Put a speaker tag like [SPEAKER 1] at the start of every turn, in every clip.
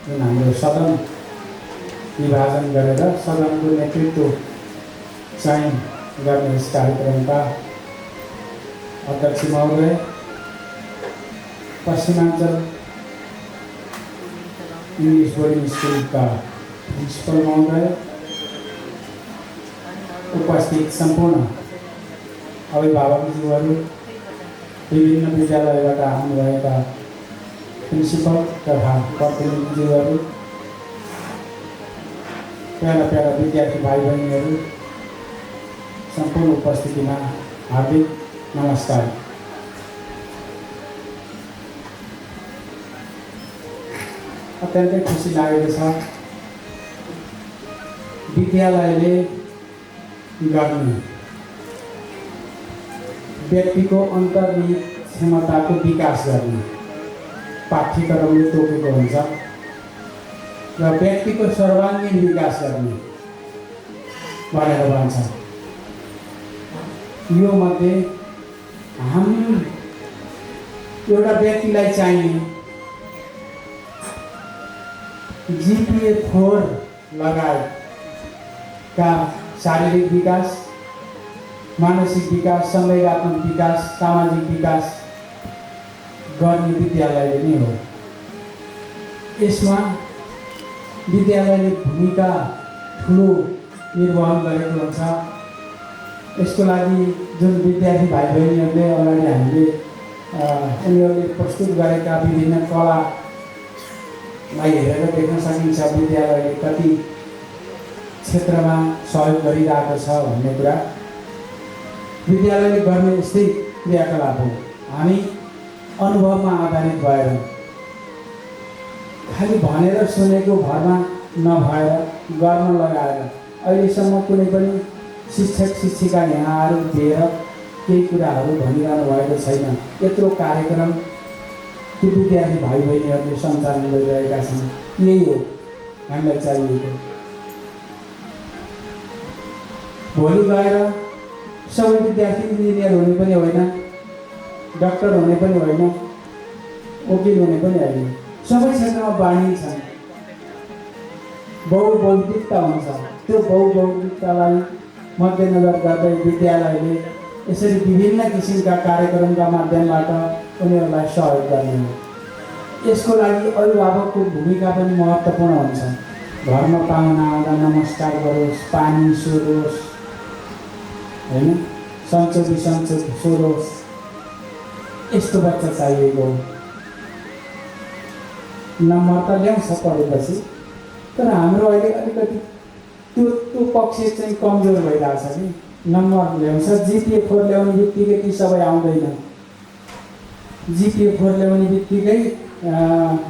[SPEAKER 1] जुन हाम्रो सदन विभाजन गरेर सदनको नेतृत्व चयन गर्ने यस कार्यक्रमका अध्यक्ष महोदय, पश्चिमाञ्चल इङ्ग्लिस बोर्डिङ स्कुलका प्रिन्सिपल महोदय, उपस्थित सम्पूर्ण अभिभावकज्यूहरू, विभिन्न विद्यालयबाट आउनुभएका प्रिन्सिपल तथा प्रतिनिधिज्यूहरू, प्यारा प्यारा विद्यार्थी भाइ बहिनीहरू, सम्पूर्ण उपस्थितिमा हार्दिक नमस्कार। अत्यन्तै खुसी लागेको छ विद्यालयले गर्ने व्यक्तिको अन्तर्निहित क्षमताको विकास गर्ने पाठ्यक्रमले तोकेको हुन्छ र व्यक्तिको सर्वाङ्गीण विकास गर्ने भनेर भन्छ। यो मध्ये हामी एउटा व्यक्तिलाई चाहिने GPA 4 लगायतका शारीरिक विकास, मानसिक विकास, संवेगात्मक विकास, सामाजिक विकास गर्ने विद्यालयले नै हो। यसमा विद्यालयले भूमिका ठुलो निर्वहन गरेको हुन्छ। यसको लागि जुन विद्यार्थी भाइ बहिनीहरूले अगाडि हामीले उनीहरूले प्रस्तुत गरेका विभिन्न कलालाई हेरेर देख्न सकिन्छ विद्यालयले कति क्षेत्रमा सहयोग गरिरहेको छ भन्ने कुरा। विद्यालयले गर्ने यस्तै क्रियाकलाप हो। हामी अनुभवमा आधारित भएर खालि भनेर सुनेको भरमा नभएर गर्न लगाएर अहिलेसम्म कुनै पनि शिक्षक शिक्षिका यहाँहरू दिएर केही कुराहरू भनिरहनु भएको छैन। यत्रो कार्यक्रम ती विद्यार्थी भाइ बहिनीहरूले सञ्चालन गरिरहेका छन्। यही हो हामीलाई चाहिएको। भोलि गएर सबै विद्यार्थी इन्जिनियर हुने पनि होइन, डाक्टर हुने पनि होइन, वकिल हुने पनि होइन। सबै क्षेत्रमा बानी छन्। बहुबौद्धिकता हुन्छ। त्यो बहुबौद्धिकतालाई मध्यनजर गर्दै विद्यालयले यसरी विभिन्न किसिमका कार्यक्रमका माध्यमबाट उनीहरूलाई सहयोग गर्ने हो। यसको लागि अभिभावकको भूमिका पनि महत्त्वपूर्ण हुन्छ। घरमा पाहुना आउँदा नमस्कार गरोस्, पानी सोधोस्, होइन, सन्चो बिसन्चो सोधोस्, यस्तो बच्चा चाहिएको हो। नम्बर त ल्याउँछ पढेपछि, तर हाम्रो अहिले अलिकति त्यो पक्ष चाहिँ कमजोर भइरहेछ नि। नम्बर ल्याउँछ, GPA 4 ल्याउने बित्तिकै ती सबै आउँदैन। GPA 4 ल्याउने बित्तिकै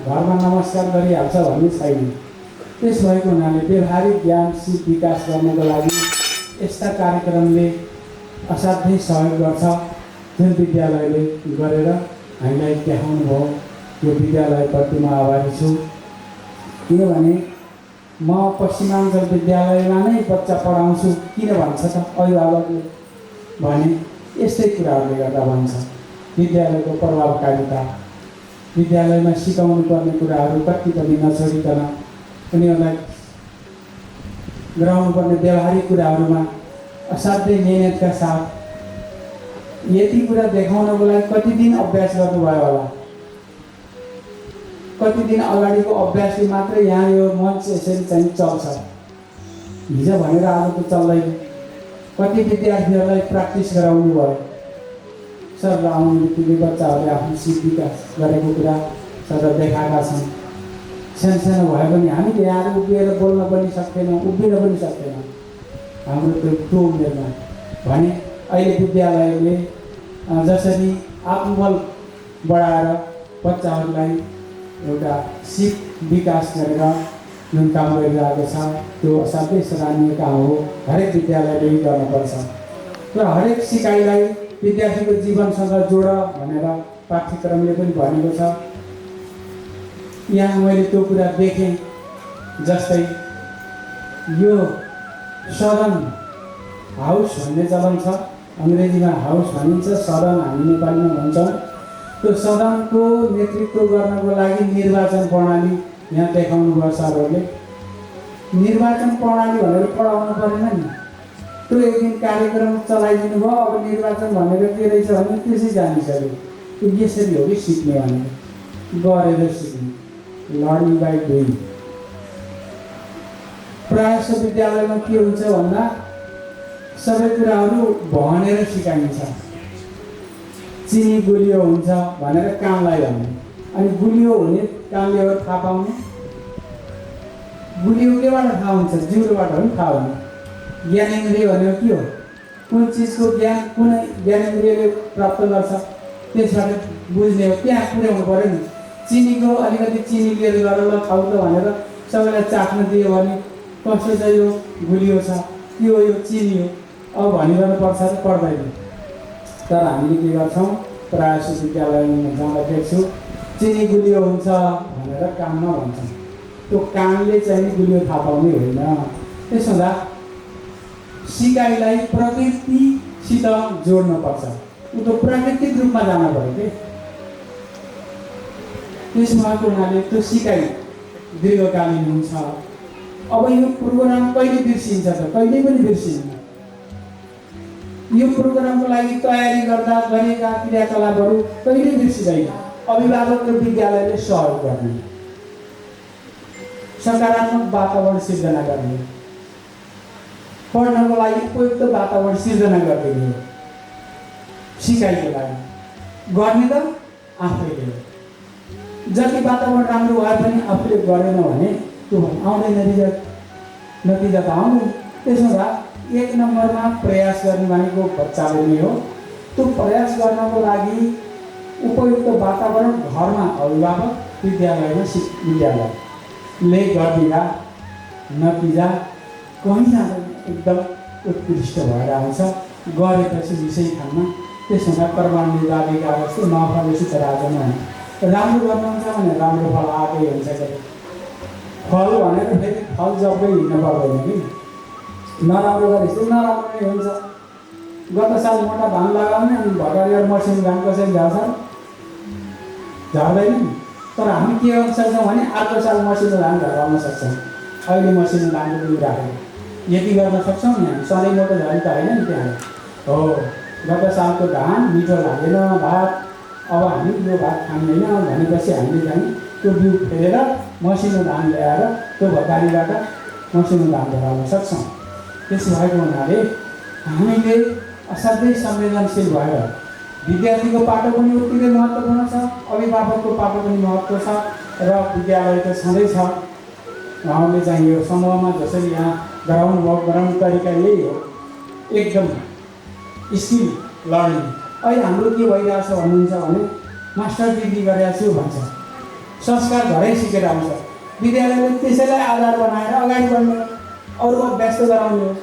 [SPEAKER 1] घरमा नमस्कार गरिहाल्छ भन्ने छैन। त्यस भएको हुनाले व्यवहारिक ज्ञान सिप विकास गर्नको लागि यस्ता कार्यक्रमले असाध्यै सहयोग गर्छ। जुन विद्यालयले गरेर हामीलाई देखाउनु भयो, यो विद्यालयप्रति म आभारी छु। किनभने म पश्चिमाञ्चल विद्यालयमा नै बच्चा पढाउँछु किन भन्छ त अभिभावकले भने यस्तै कुराहरूले गर्दा भन्छ। विद्यालयको प्रभावकारिता, विद्यालयमा सिकाउनु पर्ने कुराहरू कति पनि नछोडिकन उनीहरूलाई गराउनु पर्ने व्यवहारिक कुराहरूमा असाध्यै मेहनतका साथ यति कुरा देखाउनको लागि कति दिन अभ्यास गर्नुभयो होला। कति दिन अगाडिको अभ्यासले मात्रै यहाँ यो मञ्च यसरी चाहिँ चल्छ। हिजो भनेर आज त चल्दैन। कति विद्यार्थीहरूलाई प्र्याक्टिस गराउनु भयो। सर आउने बित्तिकै बच्चाहरूले आफ्नो सिप विकास गरेको कुरा सदा देखाएका छन्। सानो भए पनि हामीले यहाँ उभिएर बोल्न पनि सक्दैनौँ, उभिन पनि सक्दैनौँ हाम्रो त्यो उमेरमा भने अहिले विद्यालयले जसरी आत्मबल बढाएर बच्चाहरूलाई एउटा सिप विकास गरेर जुन काम गरिरहेको छ त्यो असाध्यै सराहनीय काम हो। हरेक विद्यालयले गर्नुपर्छ र हरेक सिकाइलाई विद्यार्थीको जीवनसँग जोड भनेर पाठ्यक्रमले पनि भनेको छ। यहाँ मैले त्यो कुरा देखेँ। जस्तै यो सदन हाउस भन्ने चलन छ, अङ्ग्रेजीमा हाउस भनिन्छ, सदन हामी नेपालीमा भन्छौँ। त्यो सदनको नेतृत्व गर्नको लागि निर्वाचन प्रणाली यहाँ देखाउनु भयो सरहरूले। निर्वाचन प्रणाली भनेर पढाउनु परेन नि, त्यो एक दिन कार्यक्रम चलाइदिनु भयो। अब निर्वाचन भनेर के रहेछ भने त्यसै जानिसक्यो, त्यो यसरी हो कि सिक्ने भनेर गरेर सिक्ने, लर्निङ बाई डुइङ। प्रायः जस्तो विद्यालयमा के हुन्छ भन्दा सबै कुराहरू भनेर सिकाइन्छ। चिनी गुलियो हुन्छ भनेर कामलाई भन्ने, अनि गुलियो हुने कामले हो थाहा पाउने। गुलियो केबाट थाहा हुन्छ? जिउबाट हो नि थाहा हुने। ज्ञानेन्द्रिय भनेको के हो? कुन चिजको ज्ञान कुनै ज्ञानेन्द्रियले प्राप्त गर्छ त्यसबाट बुझ्ने हो, त्यहाँ पुर्याउनु पऱ्यो नि। चिनीको अलिकति चिनी लिएर गएर ल खाऊ त भनेर सबैलाई चाख्न दियो भने कस्तो चाहिँ यो गुलियो छ, के हो यो चिनी हो, अब भनिरहनु पर्छ र पर्दैन। तर हामीले के गर्छौँ, प्रायः जस्तो विद्यालयमा जाँदा देख्छु चिनी गुलियो हुन्छ भनेर काममा भन्छौँ। त्यो कामले चाहिँ गुलियो थाहा पाउने होइन। त्यसो हुँदा सिकाइलाई प्रकृतिसित जोड्नुपर्छ, ऊ त प्राकृतिक रूपमा जानु पऱ्यो कि। त्यसमा हुनाले त्यो सिकाइ दीर्घकालीन हुन्छ। अब यो प्रोग्राम कहिले बिर्सिन्छ त? कहिले पनि बिर्सिन्न। यो प्रोग्रामको लागि तयारी गर्दा गरेका क्रियाकलापहरू कहिले बिर्सिँदैन। अभिभावक र विद्यालयले सहयोग गर्ने, सकारात्मक वातावरण सिर्जना गर्ने, पढ्नको लागि उपयुक्त वातावरण सिर्जना गरिदिने हो। सिकाइको लागि गर्ने त आफैले। जति वातावरण राम्रो भए पनि आफूले गरेन भने त्यो आउँदैन, नतिजा त आउँदैन। त्यसो भए एक नम्बरमा प्रयास गर्ने भनेको बच्चाले नै हो। त्यो प्रयास गर्नको लागि उपयुक्त वातावरण घरमा अभिभावक, विद्यालयमा विद्यालयले गरिदिँदा नतिजा कहीँ जाँदैन, एकदम उत्कृष्ट भएर आउँछ। गरेपछि विषय खानमा त्यसो हुँदा कर्मान्वित बाबेका जस्तो नफलेसी त राजा नै हो। राम्रो गर्नुहुन्छ भने राम्रो फल आएकै हुन्छ। फल भनेर फेरि फल जब्दै हिँड्नु पर्दैन कि, नराम्रो गरेपछि नराम्रो नै हुन्छ। गत साल मोटा धान लगाउने अनि भर्खर मसिनो धान कसरी झार्छ? झार्दैन नि। तर हामी के गर्न सक्छौँ भने अर्को साल मसिनो धान झराउन सक्छौँ। अहिले मसिनो धानको बिउ राखेर यति गर्न सक्छौँ नि हामी। सधैँ मोटो झरी त होइन नि त्यहाँ हो। गत सालको धान मिठो लागेन भात, अब हामी यो भात खाँदैन भनेपछि हामीले चाहिँ त्यो बिउ फेरेर मसिनो धान ल्याएर त्यो भतारीबाट मसिनो धान झराउन सक्छौँ। त्यसो भएको हुनाले हामीले असाध्यै संवेदनशील भएर विद्यार्थीको पाटो पनि उत्तिकै महत्त्वपूर्ण छ, अभिभावकको पाटो पनि महत्त्व छ र विद्यालय त छँदैछ। उहाँले चाहिँ यो समूहमा जसरी यहाँ गराउनु भयो, गराउने तरिका यही हो, एकदम स्किल लर्निङ। अहिले हाम्रो के भइरहेछ भन्नुहुन्छ भने मास्टर डिग्री गरेको छु भन्छ, संस्कार घरै सिकेर आउँछ। विद्यालयले त्यसैलाई आधार बनाएर अगाडि बढ्ने, अरू अभ्यास गराउने हो।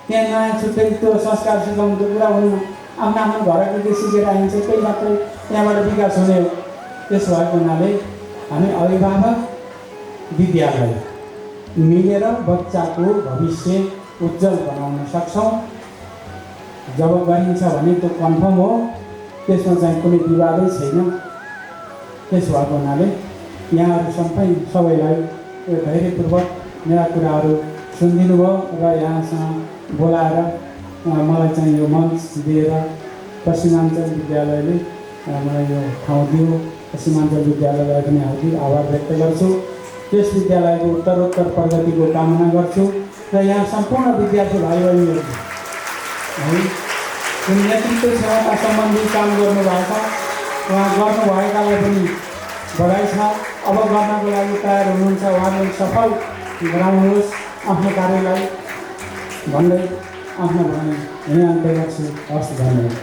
[SPEAKER 1] त्यहाँ नयाँ छुट्टै त्यो संस्कार सिकाउनु त कुरा हुन्न। आफ्नो आफ्नो घरको के सिकेर आइन्छ त्यही मात्रै त्यहाँबाट विकास हुने हो। त्यसो भएको हुनाले हामी अभिभावक, विद्यालय मिलेर बच्चाको भविष्य उज्जवल बनाउन सक्छौँ। जब गरिन्छ भने त्यो कन्फर्म हो, त्यसमा चाहिँ कुनै विवादै छैन। त्यसो भएको हुनाले यहाँहरू सबैलाई धैर्यपूर्वक मेरा कुराहरू सुनिदिनु भयो र यहाँसँग बोलाएर मलाई चाहिँ यो मञ्च दिएर पश्चिमाञ्चल विद्यालयले मलाई यो ठाउँ दियो। पश्चिमाञ्चल विद्यालयलाई पनि हार्दिक आभार व्यक्त गर्छु। त्यस विद्यालयको उत्तरोत्तर प्रगतिको कामना गर्छु र यहाँ सम्पूर्ण विद्यार्थी भाइ बहिनीहरू है जुन नेतृत्व सेवाका सम्बन्धी काम गर्नुभएको छ, उहाँ गर्नुभएकालाई पनि बधाई छ। अब गर्नको लागि तयार हुनुहुन्छ, उहाँले सफल गराउनुहोस् आफ्नो कार्यलाई भन्दै आफ्नो भनाइ यहीँ अन्त्य गर्छु। हस्, धन्यवाद।